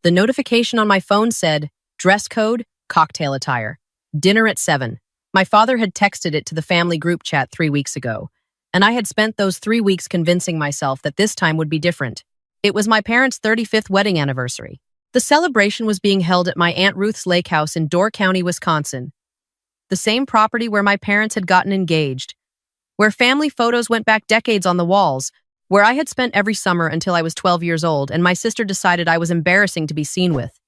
The notification on my phone said, dress code, cocktail attire, dinner at 7. My father had texted it to the family group chat 3 weeks ago, and I had spent those 3 weeks convincing myself that this time would be different. It was my parents' 35th wedding anniversary. The celebration was being held at my Aunt Ruth's lake house in Door County, Wisconsin, the same property where my parents had gotten engaged, where family photos went back decades on the walls, where I had spent every summer until I was 12 years old and my sister decided I was embarrassing to be seen with.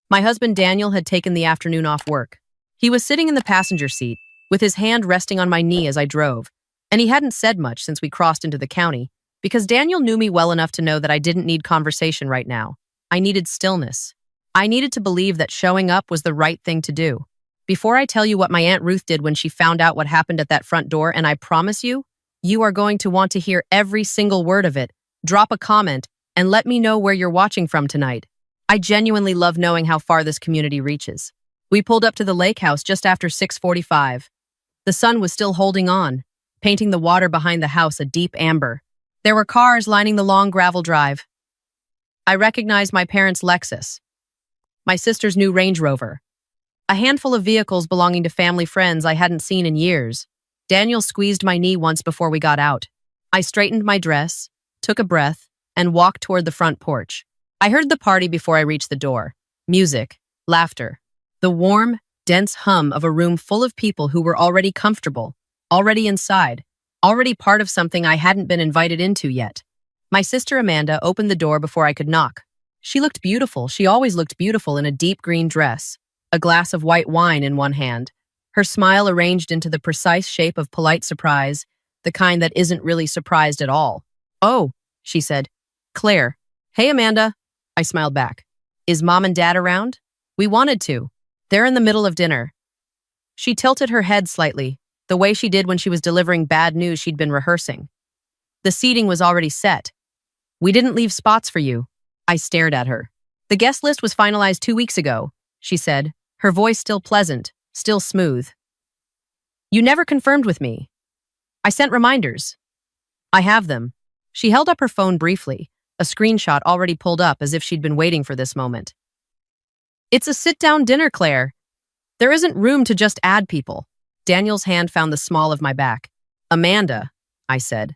My husband Daniel had taken the afternoon off work. He was sitting in the passenger seat, with his hand resting on my knee as I drove, and he hadn't said much since we crossed into the county, because Daniel knew me well enough to know that I didn't need conversation right now. I needed stillness. I needed to believe that showing up was the right thing to do. Before I tell you what my Aunt Ruth did when she found out what happened at that front door, and I promise you, you are going to want to hear every single word of it, drop a comment, and let me know where you're watching from tonight. I genuinely love knowing how far this community reaches. We pulled up to the lake house just after 6:45. The sun was still holding on, painting the water behind the house a deep amber. There were cars lining the long gravel drive. I recognized my parents' Lexus, my sister's new Range Rover, a handful of vehicles belonging to family friends I hadn't seen in years. Daniel squeezed my knee once before we got out. I straightened my dress, took a breath, and walked toward the front porch. I heard the party before I reached the door. Music, laughter, the warm, dense hum of a room full of people who were already comfortable, already inside, already part of something I hadn't been invited into yet. My sister Amanda opened the door before I could knock. She looked beautiful. She always looked beautiful in a deep green dress, a glass of white wine in one hand, her smile arranged into the precise shape of polite surprise, the kind that isn't really surprised at all. "Oh," she said. "Claire." "Hey, Amanda." I smiled back. "Is Mom and Dad around?" "We wanted to. They're in the middle of dinner." She tilted her head slightly, the way she did when she was delivering bad news she'd been rehearsing. The seating was already set. "We didn't leave spots for you." I stared at her. "The guest list was finalized 2 weeks ago," she said, her voice still pleasant, still smooth. "You never confirmed with me." "I sent reminders." "I have them." She held up her phone briefly, a screenshot already pulled up as if she'd been waiting for this moment. "It's a sit-down dinner, Claire. There isn't room to just add people." Daniel's hand found the small of my back. "Amanda," I said.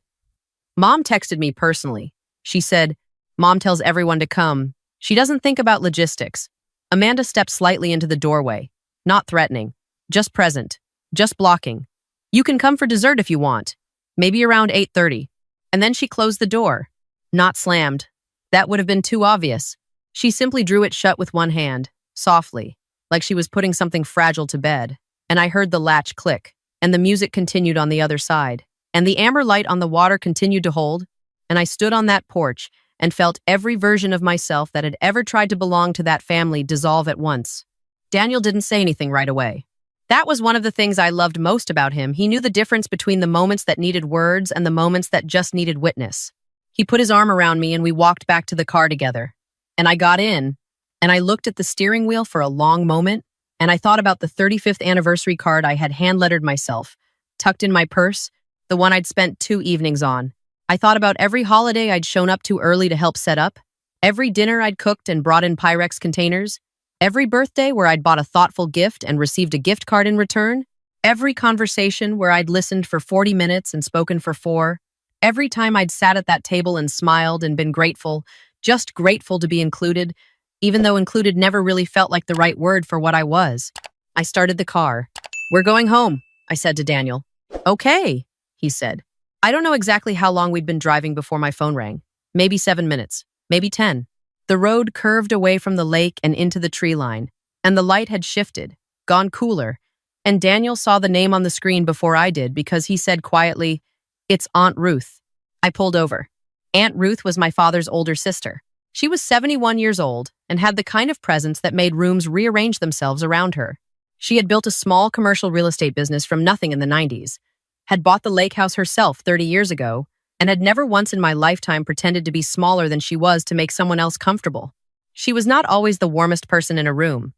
"Mom texted me personally. She said, 'Mom tells everyone to come. She doesn't think about logistics.'" Amanda stepped slightly into the doorway, not threatening, just present, just blocking. "You can come for dessert if you want, maybe around 8:30. And then she closed the door. Not slammed. That would have been too obvious. She simply drew it shut with one hand, softly, like she was putting something fragile to bed. And I heard the latch click, and the music continued on the other side. And the amber light on the water continued to hold, and I stood on that porch and felt every version of myself that had ever tried to belong to that family dissolve at once. Daniel didn't say anything right away. That was one of the things I loved most about him. He knew the difference between the moments that needed words and the moments that just needed witness. He put his arm around me and we walked back to the car together. And I got in, and I looked at the steering wheel for a long moment, and I thought about the 35th anniversary card I had hand-lettered myself, tucked in my purse, the one I'd spent 2 evenings on. I thought about every holiday I'd shown up too early to help set up, every dinner I'd cooked and brought in Pyrex containers, every birthday where I'd bought a thoughtful gift and received a gift card in return, every conversation where I'd listened for 40 minutes and spoken for 4, every time I'd sat at that table and smiled and been grateful, just grateful to be included, even though included never really felt like the right word for what I was. I started the car. "We're going home," I said to Daniel. "Okay," he said. I don't know exactly how long we'd been driving before my phone rang. Maybe 7 minutes, maybe 10. The road curved away from the lake and into the tree line, and the light had shifted, gone cooler, and Daniel saw the name on the screen before I did because he said quietly, "It's Aunt Ruth." I pulled over. Aunt Ruth was my father's older sister. She was 71 years old and had the kind of presence that made rooms rearrange themselves around her. She had built a small commercial real estate business from nothing in the 90s, had bought the lake house herself 30 years ago, and had never once in my lifetime pretended to be smaller than she was to make someone else comfortable. She was not always the warmest person in a room,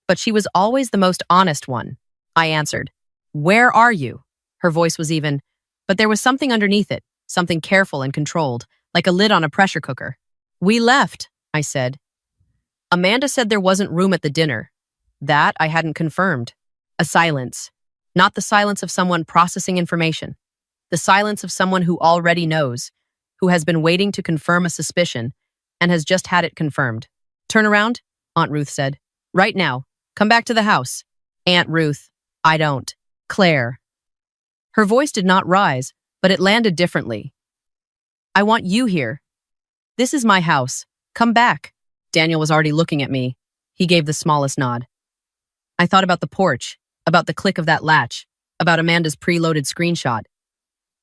but she was always the most honest one. I answered, "Where are you?" Her voice was even, but there was something underneath it, something careful and controlled, like a lid on a pressure cooker. "We left," I said. Amanda said there wasn't room at the dinner. That I hadn't confirmed. A silence. Not the silence of someone processing information. The silence of someone who already knows, who has been waiting to confirm a suspicion, and has just had it confirmed. Turn around, Aunt Ruth said. Right now. Come back to the house. Aunt Ruth. I don't. Claire. Her voice did not rise, but it landed differently. I want you here. This is my house. Come back. Daniel was already looking at me. He gave the smallest nod. I thought about the porch, about the click of that latch, about Amanda's preloaded screenshot.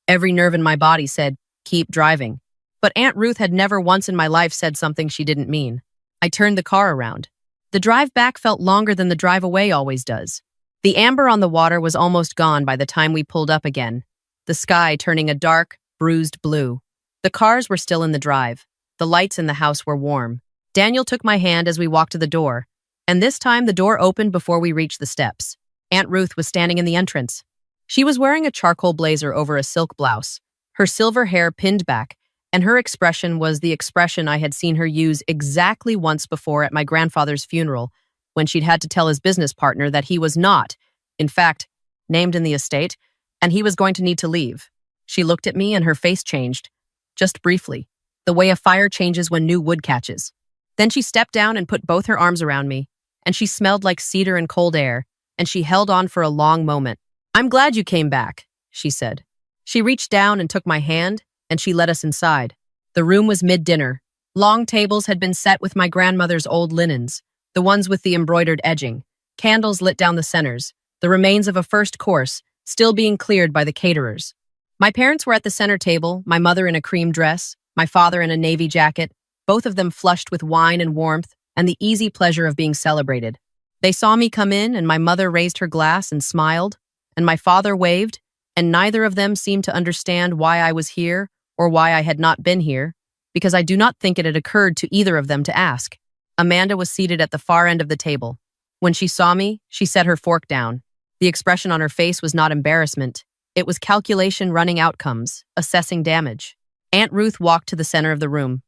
Every nerve in my body said, keep driving. But Aunt Ruth had never once in my life said something she didn't mean. I turned the car around. The drive back felt longer than the drive away always does. The amber on the water was almost gone by the time we pulled up again, the sky turning a dark, bruised blue. The cars were still in the drive. The lights in the house were warm. Daniel took my hand as we walked to the door, and this time the door opened before we reached the steps. Aunt Ruth was standing in the entrance. She was wearing a charcoal blazer over a silk blouse, her silver hair pinned back, and her expression was the expression I had seen her use exactly once before at my grandfather's funeral, when she'd had to tell his business partner that he was not, in fact, named in the estate, and he was going to need to leave. She looked at me and her face changed, just briefly, the way a fire changes when new wood catches. Then she stepped down and put both her arms around me, and she smelled like cedar and cold air, and she held on for a long moment. I'm glad you came back, she said. She reached down and took my hand, and she led us inside. The room was mid-dinner. Long tables had been set with my grandmother's old linens, the ones with the embroidered edging, candles lit down the centers, the remains of a first course, still being cleared by the caterers. My parents were at the center table, my mother in a cream dress, my father in a navy jacket, both of them flushed with wine and warmth and the easy pleasure of being celebrated. They saw me come in, and my mother raised her glass and smiled, and my father waved, and neither of them seemed to understand why I was here or why I had not been here, because I do not think it had occurred to either of them to ask. Amanda was seated at the far end of the table. When she saw me, she set her fork down. The expression on her face was not embarrassment. It was calculation running outcomes, assessing damage. Aunt Ruth walked to the center of the room.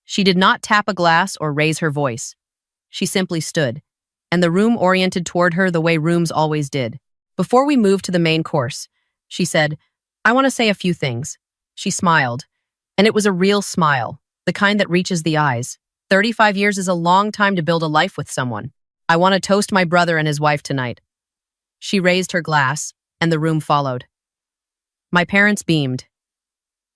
She did not tap a glass or raise her voice. She simply stood, and the room oriented toward her the way rooms always did. Before we moved to the main course, she said, I want to say a few things. She smiled, and it was a real smile, the kind that reaches the eyes. 35 years is a long time to build a life with someone. I want to toast my brother and his wife tonight. She raised her glass, and the room followed. My parents beamed.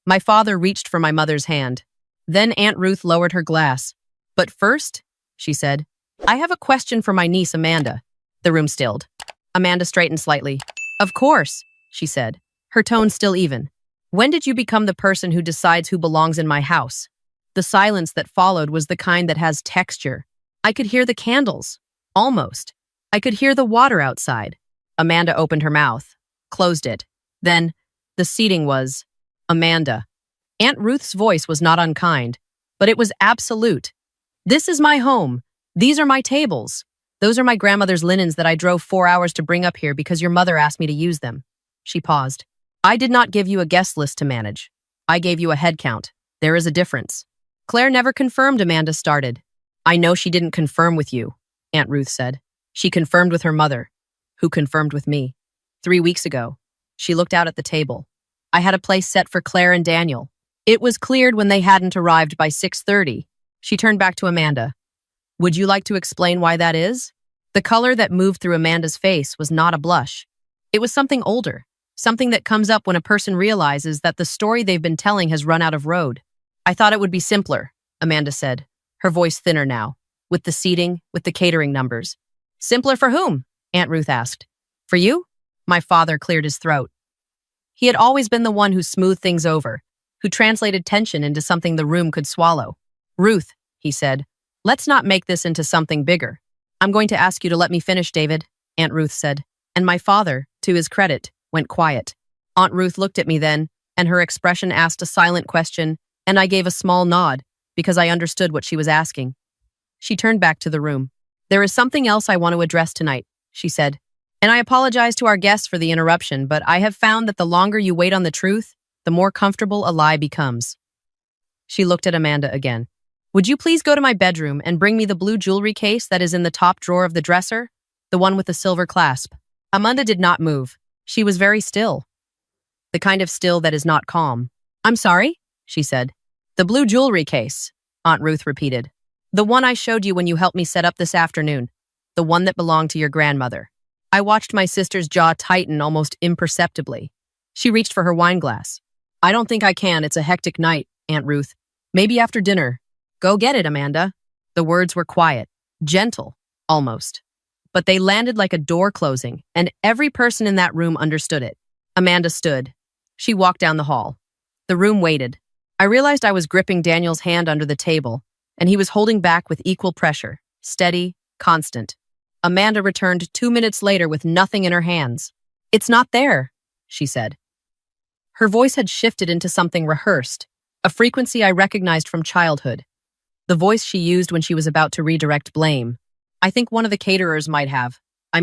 My father reached for my mother's hand. Then Aunt Ruth lowered her glass. But first, she said, I have a question for my niece Amanda. The room stilled. Amanda straightened slightly. Of course, she said, her tone still even. When did you become the person who decides who belongs in my house? The silence that followed was the kind that has texture. I could hear the candles. Almost. I could hear the water outside. Amanda opened her mouth, closed it. Then, the seating was Amanda. Aunt Ruth's voice was not unkind, but it was absolute. This is my home. These are my tables. Those are my grandmother's linens that I drove 4 hours to bring up here because your mother asked me to use them. She paused. I did not give you a guest list to manage. I gave you a head count. There is a difference. Claire never confirmed, Amanda started. I know she didn't confirm with you, Aunt Ruth said. She confirmed with her mother, who confirmed with me. 3 weeks ago. She looked out at the table. I had a place set for Claire and Daniel. It was cleared when they hadn't arrived by 6:30. She turned back to Amanda. Would you like to explain why that is? The color that moved through Amanda's face was not a blush. It was something older, something that comes up when a person realizes that the story they've been telling has run out of road. I thought it would be simpler, Amanda said, her voice thinner now, with the seating, with the catering numbers. Simpler for whom? Aunt Ruth asked. For you? My father cleared his throat. He had always been the one who smoothed things over, who translated tension into something the room could swallow. Ruth, he said, let's not make this into something bigger. I'm going to ask you to let me finish, David, Aunt Ruth said, and my father, to his credit, went quiet. Aunt Ruth looked at me then, and her expression asked a silent question, and I gave a small nod, because I understood what she was asking. She turned back to the room. There is something else I want to address tonight, she said, and I apologize to our guests for the interruption, but I have found that the longer you wait on the truth, the more comfortable a lie becomes. She looked at Amanda again. Would you please go to my bedroom and bring me the blue jewelry case that is in the top drawer of the dresser? The one with the silver clasp. Amanda did not move. She was very still. The kind of still that is not calm. I'm sorry, she said. The blue jewelry case, Aunt Ruth repeated. The one I showed you when you helped me set up this afternoon. The one that belonged to your grandmother. I watched my sister's jaw tighten almost imperceptibly. She reached for her wine glass. I don't think I can. It's a hectic night, Aunt Ruth. Maybe after dinner. Go get it, Amanda. The words were quiet, gentle, almost. But they landed like a door closing, and every person in that room understood it. Amanda stood. She walked down the hall. The room waited. I realized I was gripping Daniel's hand under the table, and he was holding back with equal pressure, steady, constant. Amanda returned 2 minutes later with nothing in her hands. It's not there, she said. Her voice had shifted into something rehearsed, a frequency I recognized from childhood. The voice she used when she was about to redirect blame. I think one of the caterers might have. I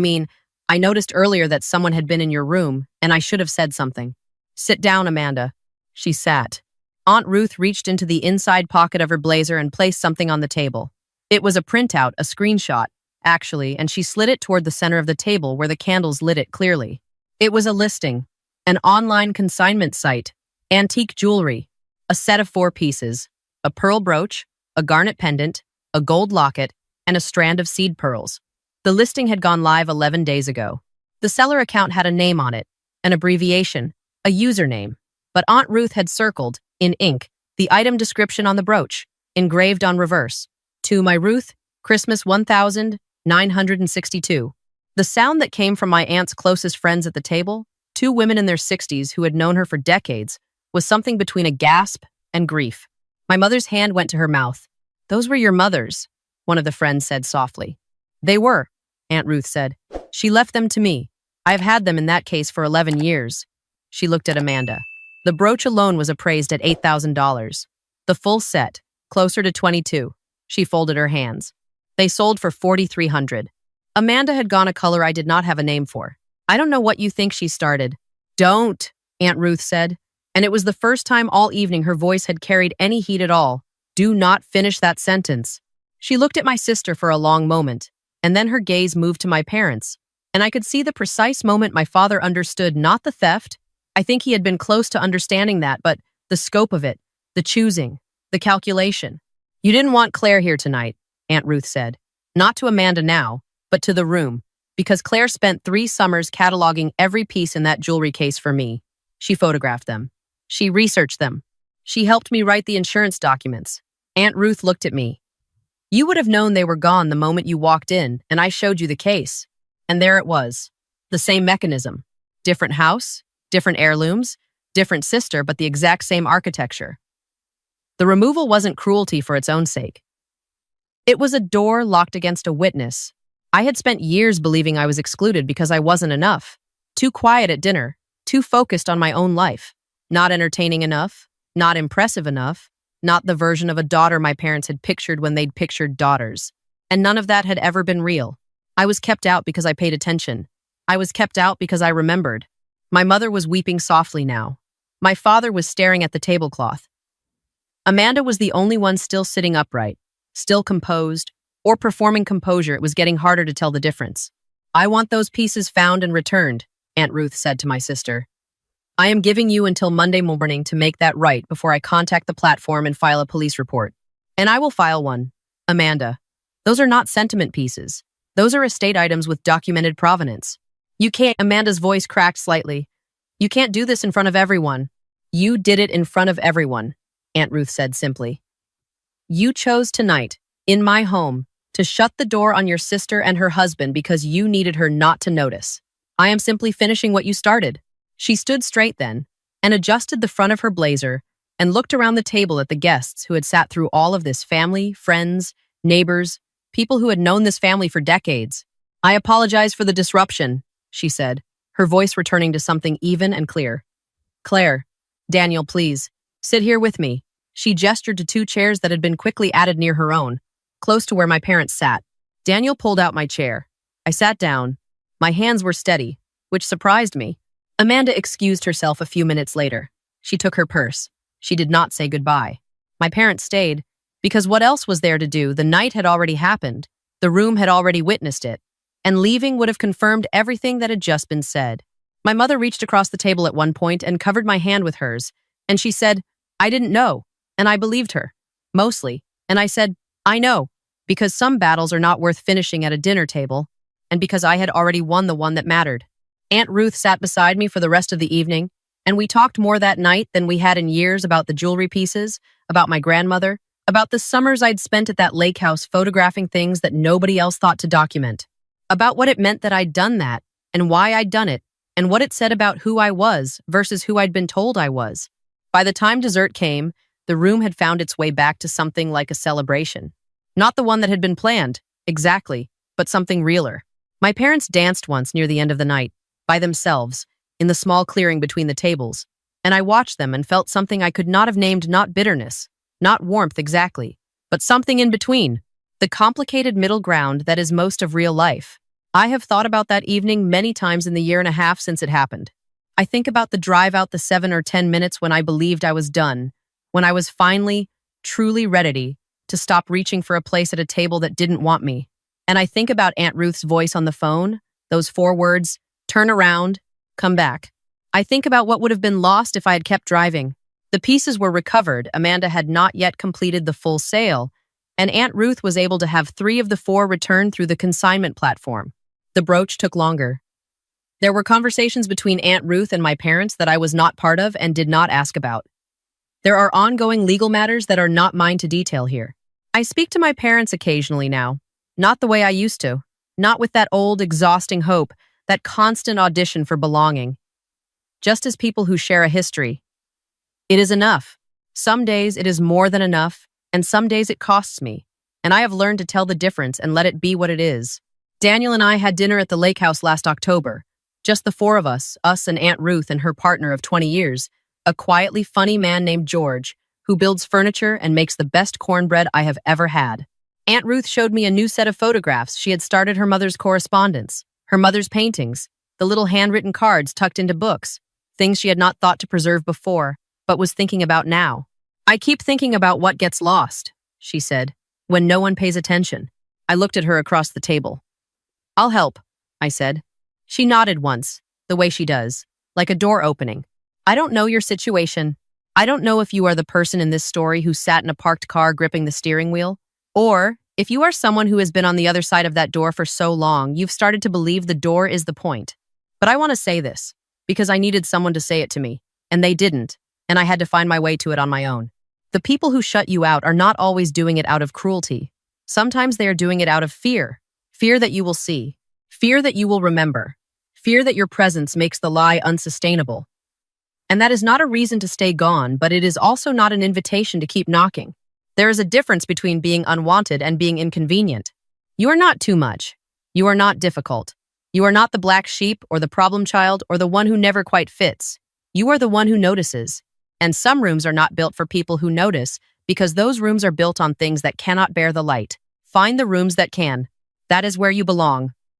noticed earlier that someone had been in your room, and I should have said something. Sit down, Amanda. She sat. Aunt Ruth reached into the inside pocket of her blazer and placed something on the table. It was a printout, a screenshot, actually, and she slid it toward the center of the table where the candles lit it clearly. It was a listing, an online consignment site, antique jewelry, a set of 4 pieces, a pearl brooch, a garnet pendant, a gold locket, and a strand of seed pearls. The listing had gone live 11 days ago. The seller account had a name on it, an abbreviation, a username, but Aunt Ruth had circled, in ink, the item description on the brooch, engraved on reverse. To my Ruth, Christmas 1962. The sound that came from my aunt's closest friends at the table, 2 women in their 60s who had known her for decades, was something between a gasp and grief. My mother's hand went to her mouth. Those were your mother's, one of the friends said softly. They were, Aunt Ruth said. She left them to me. I have had them in that case for 11 years. She looked at Amanda. The brooch alone was appraised at $8,000. The full set, closer to 22. She folded her hands. They sold for $4,300. Amanda had gone a color I did not have a name for. I don't know what you think she started. Don't, Aunt Ruth said. And it was the first time all evening her voice had carried any heat at all. Do not finish that sentence. She looked at my sister for a long moment, and then her gaze moved to my parents, and I could see the precise moment my father understood not the theft. I think he had been close to understanding that, but the scope of it, the choosing, the calculation. You didn't want Claire here tonight, Aunt Ruth said. Not to Amanda now, but to the room, because Claire spent 3 summers cataloging every piece in that jewelry case for me. She photographed them. She researched them. She helped me write the insurance documents. Aunt Ruth looked at me. You would have known they were gone the moment you walked in, and I showed you the case. And there it was. The same mechanism. Different house, different heirlooms, different sister, but the exact same architecture. The removal wasn't cruelty for its own sake. It was a door locked against a witness. I had spent years believing I was excluded because I wasn't enough. Too quiet at dinner, too focused on my own life. Not entertaining enough, not impressive enough, not the version of a daughter my parents had pictured when they'd pictured daughters. And none of that had ever been real. I was kept out because I paid attention. I was kept out because I remembered. My mother was weeping softly now. My father was staring at the tablecloth. Amanda was the only one still sitting upright, still composed, or performing composure. It was getting harder to tell the difference. I want those pieces found and returned, Aunt Ruth said to my sister. I am giving you until Monday morning to make that right before I contact the platform and file a police report. And I will file one. Amanda, those are not sentiment pieces. Those are estate items with documented provenance. You can't, Amanda's voice cracked slightly. You can't do this in front of everyone. You did it in front of everyone, Aunt Ruth said simply. You chose tonight, in my home, to shut the door on your sister and her husband because you needed her not to notice. I am simply finishing what you started. She stood straight then, and adjusted the front of her blazer, and looked around the table at the guests who had sat through all of this, family, friends, neighbors, people who had known this family for decades. I apologize for the disruption, she said, her voice returning to something even and clear. Claire, Daniel, please, sit here with me. She gestured to 2 chairs that had been quickly added near her own, close to where my parents sat. Daniel pulled out my chair. I sat down. My hands were steady, which surprised me. Amanda excused herself a few minutes later. She took her purse. She did not say goodbye. My parents stayed Because what else was there to do? The night had already happened. The room had already witnessed it. And leaving would have confirmed everything that had just been said. My mother reached across the table at one point and covered my hand with hers, and she said, "I didn't know," and I believed her. Mostly. And I said, "I know," because some battles are not worth finishing at a dinner table, and because I had already won the one that mattered. Aunt Ruth sat beside me for the rest of the evening, and we talked more that night than we had in years about the jewelry pieces, about my grandmother, about the summers I'd spent at that lake house photographing things that nobody else thought to document, about what it meant that I'd done that, and why I'd done it, and what it said about who I was versus who I'd been told I was. By the time dessert came, the room had found its way back to something like a celebration. Not the one that had been planned, exactly, but something realer. My parents danced once near the end of the night, by themselves, in the small clearing between the tables, and I watched them and felt something I could not have named, not bitterness, not warmth exactly, but something in between, the complicated middle ground that is most of real life. I have thought about that evening many times in the year and a half since it happened. I think about the drive out, the 7 or 10 minutes when I believed I was done, when I was finally, truly ready to stop reaching for a place at a table that didn't want me. And I think about Aunt Ruth's voice on the phone, those 4 words, "Turn around, come back." I think about what would have been lost if I had kept driving. The pieces were recovered. Amanda had not yet completed the full sale, and Aunt Ruth was able to have 3 of the 4 returned through the consignment platform. The brooch took longer. There were conversations between Aunt Ruth and my parents that I was not part of and did not ask about. There are ongoing legal matters that are not mine to detail here. I speak to my parents occasionally now, not the way I used to, not with that old, exhausting hope, that constant audition for belonging. Just as people who share a history. It is enough. Some days it is more than enough, and some days it costs me, and I have learned to tell the difference and let it be what it is. Daniel and I had dinner at the lake house last October. Just the 4 of us and Aunt Ruth and her partner of 20 years, a quietly funny man named George, who builds furniture and makes the best cornbread I have ever had. Aunt Ruth showed me a new set of photographs. She had started her mother's correspondence, her mother's paintings, the little handwritten cards tucked into books, things she had not thought to preserve before, but was thinking about now. "I keep thinking about what gets lost," she said, "when no one pays attention." I looked at her across the table. "I'll help," I said. She nodded once, the way she does, like a door opening. "I don't know your situation. I don't know if you are the person in this story who sat in a parked car gripping the steering wheel, or if you are someone who has been on the other side of that door for so long you've started to believe the door is the point. But I want to say this, because I needed someone to say it to me, and they didn't, and I had to find my way to it on my own. The people who shut you out are not always doing it out of cruelty. Sometimes they are doing it out of fear. Fear that you will see. Fear that you will remember. Fear that your presence makes the lie unsustainable. And that is not a reason to stay gone, but it is also not an invitation to keep knocking. There is a difference between being unwanted and being inconvenient. You are not too much. You are not difficult. You are not the black sheep or the problem child or the one who never quite fits. You are the one who notices. And some rooms are not built for people who notice, because those rooms are built on things that cannot bear the light. Find the rooms that can. That is where you belong.